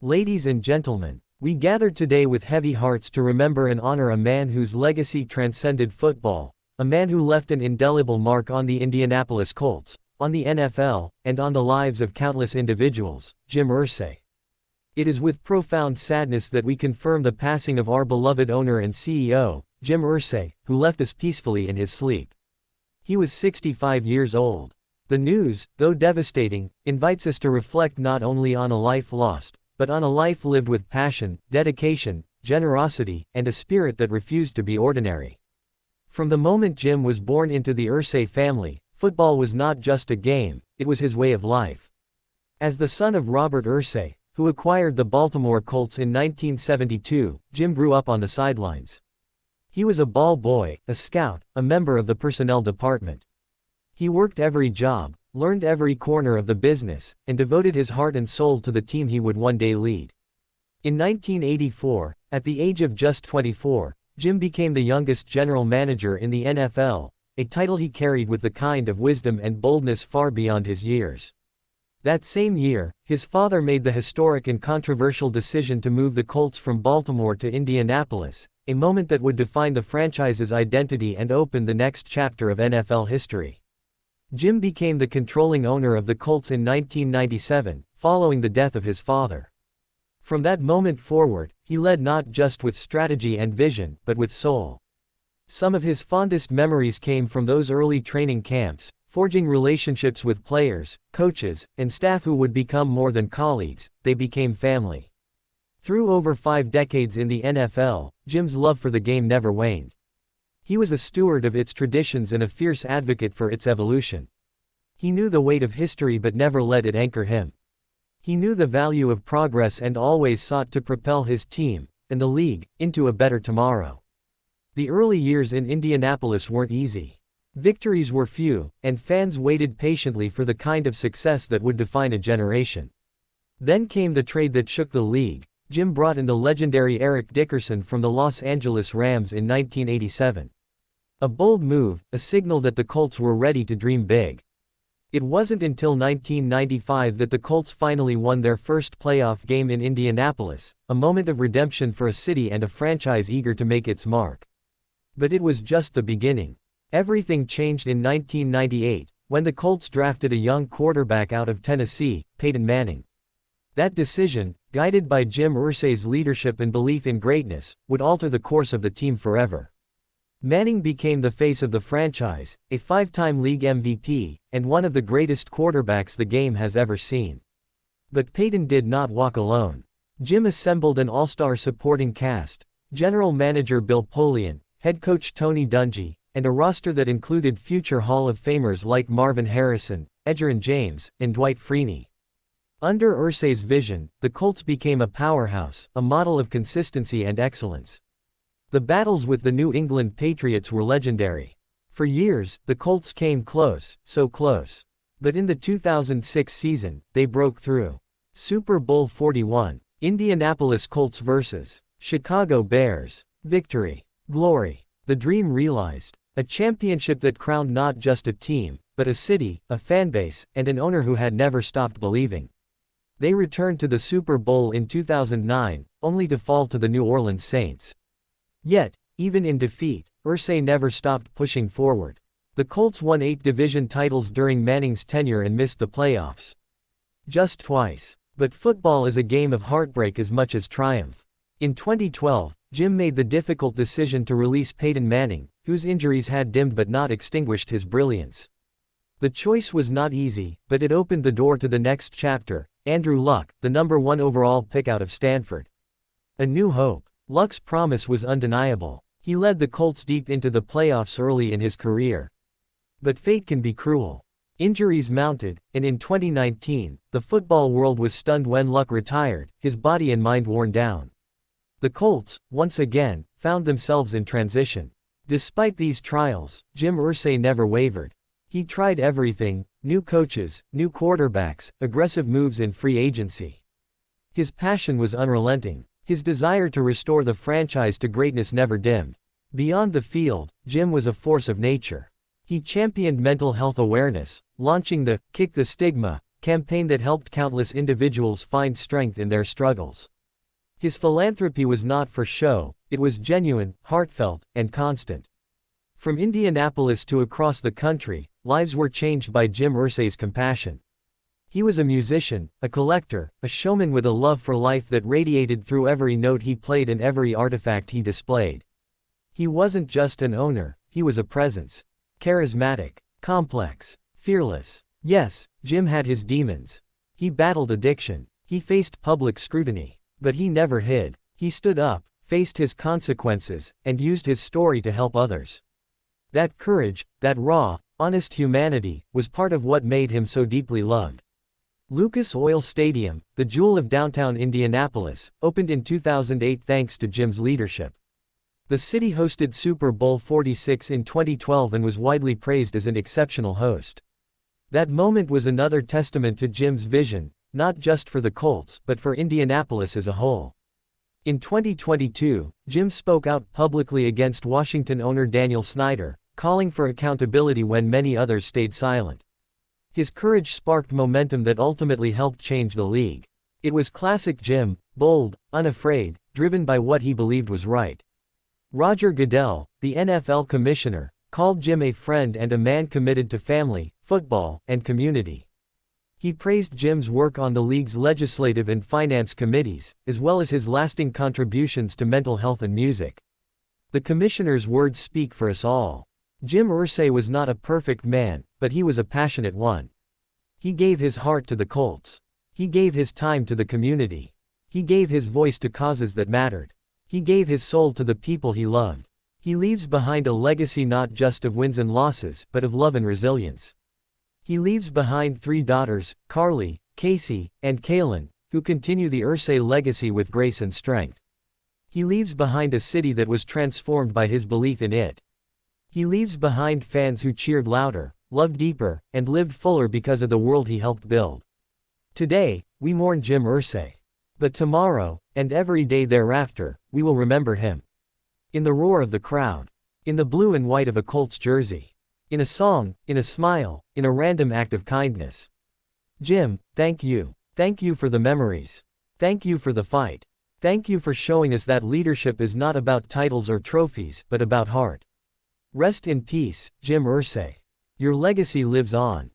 Ladies and gentlemen, we gathered today with heavy hearts to remember and honor a man whose legacy transcended football, a man who left an indelible mark on the Indianapolis Colts, on the NFL, and on the lives of countless individuals, Jim Irsay. It is with profound sadness that we confirm the passing of our beloved owner and CEO, Jim Irsay, who left us peacefully in his sleep. He was 65 years old. The news, though devastating, invites us to reflect not only on a life lost, but on a life lived with passion, dedication, generosity, and a spirit that refused to be ordinary. From the moment Jim was born into the Irsay family, football was not just a game, it was his way of life. As the son of Robert Irsay, who acquired the Baltimore Colts in 1972, Jim grew up on the sidelines. He was a ball boy, a scout, a member of the personnel department. He worked every job, learned every corner of the business, and devoted his heart and soul to the team he would one day lead. In 1984, at the age of just 24, Jim became the youngest general manager in the NFL, a title he carried with the kind of wisdom and boldness far beyond his years. That same year, his father made the historic and controversial decision to move the Colts from Baltimore to Indianapolis, a moment that would define the franchise's identity and open the next chapter of NFL history. Jim became the controlling owner of the Colts in 1997, following the death of his father. From that moment forward, he led not just with strategy and vision, but with soul. Some of his fondest memories came from those early training camps, forging relationships with players, coaches, and staff who would become more than colleagues, they became family. Through over 5 decades in the NFL, Jim's love for the game never waned. He was a steward of its traditions and a fierce advocate for its evolution. He knew the weight of history but never let it anchor him. He knew the value of progress and always sought to propel his team, and the league, into a better tomorrow. The early years in Indianapolis weren't easy. Victories were few, and fans waited patiently for the kind of success that would define a generation. Then came the trade that shook the league. Jim brought in the legendary Eric Dickerson from the Los Angeles Rams in 1987. A bold move, a signal that the Colts were ready to dream big. It wasn't until 1995 that the Colts finally won their first playoff game in Indianapolis, a moment of redemption for a city and a franchise eager to make its mark. But it was just the beginning. Everything changed in 1998, when the Colts drafted a young quarterback out of Tennessee, Peyton Manning. That decision, guided by Jim Irsay's leadership and belief in greatness, would alter the course of the team forever. Manning became the face of the franchise, a 5-time league MVP, and one of the greatest quarterbacks the game has ever seen. But Peyton did not walk alone. Jim assembled an all-star supporting cast, General Manager Bill Polian, head coach Tony Dungy, and a roster that included future Hall of Famers like Marvin Harrison, Edgerrin James, and Dwight Freeney. Under Irsay's vision, the Colts became a powerhouse, a model of consistency and excellence. The battles with the New England Patriots were legendary. For years, the Colts came close, so close. But in the 2006 season, they broke through. Super Bowl 41, Indianapolis Colts vs. Chicago Bears. Victory. Glory. The dream realized. A championship that crowned not just a team, but a city, a fanbase, and an owner who had never stopped believing. They returned to the Super Bowl in 2009, only to fall to the New Orleans Saints. Yet, even in defeat, Irsay never stopped pushing forward. The Colts won 8 division titles during Manning's tenure and missed the playoffs. Just twice. But football is a game of heartbreak as much as triumph. In 2012, Jim made the difficult decision to release Peyton Manning, whose injuries had dimmed but not extinguished his brilliance. The choice was not easy, but it opened the door to the next chapter. Andrew Luck, the number 1 overall pick out of Stanford. A new hope. Luck's promise was undeniable. He led the Colts deep into the playoffs early in his career. But fate can be cruel. Injuries mounted, and in 2019, the football world was stunned when Luck retired, his body and mind worn down. The Colts, once again, found themselves in transition. Despite these trials, Jim Irsay never wavered. He tried everything: new coaches, new quarterbacks, aggressive moves in free agency. His passion was unrelenting. His desire to restore the franchise to greatness never dimmed. Beyond the field, Jim was a force of nature. He championed mental health awareness, launching the Kick the Stigma campaign that helped countless individuals find strength in their struggles. His philanthropy was not for show, it was genuine, heartfelt, and constant. From Indianapolis to across the country, lives were changed by Jim Irsay's compassion. He was a musician, a collector, a showman with a love for life that radiated through every note he played and every artifact he displayed. He wasn't just an owner, he was a presence. Charismatic, complex, fearless. Yes, Jim had his demons. He battled addiction. He faced public scrutiny. But he never hid. He stood up, faced his consequences, and used his story to help others. That courage, that raw, honest humanity, was part of what made him so deeply loved. Lucas Oil Stadium, the jewel of downtown Indianapolis, opened in 2008 thanks to Jim's leadership. The city hosted Super Bowl 46 in 2012 and was widely praised as an exceptional host. That moment was another testament to Jim's vision, not just for the Colts but for Indianapolis as a whole. In 2022, Jim spoke out publicly against Washington owner Daniel Snyder, calling for accountability when many others stayed silent. His courage sparked momentum that ultimately helped change the league. It was classic Jim, bold, unafraid, driven by what he believed was right. Roger Goodell, the NFL commissioner, called Jim a friend and a man committed to family, football, and community. He praised Jim's work on the league's legislative and finance committees, as well as his lasting contributions to mental health and music. The commissioner's words speak for us all. Jim Irsay was not a perfect man, but he was a passionate one. He gave his heart to the Colts. He gave his time to the community. He gave his voice to causes that mattered. He gave his soul to the people he loved. He leaves behind a legacy not just of wins and losses, but of love and resilience. He leaves behind 3 daughters, Carly, Casey, and Kaylin, who continue the Irsay legacy with grace and strength. He leaves behind a city that was transformed by his belief in it. He leaves behind fans who cheered louder, loved deeper, and lived fuller because of the world he helped build. Today, we mourn Jim Irsay. But tomorrow, and every day thereafter, we will remember him. In the roar of the crowd. In the blue and white of a Colts jersey. In a song, in a smile, in a random act of kindness. Jim, thank you. Thank you for the memories. Thank you for the fight. Thank you for showing us that leadership is not about titles or trophies, but about heart. Rest in peace, Jim Irsay. Your legacy lives on.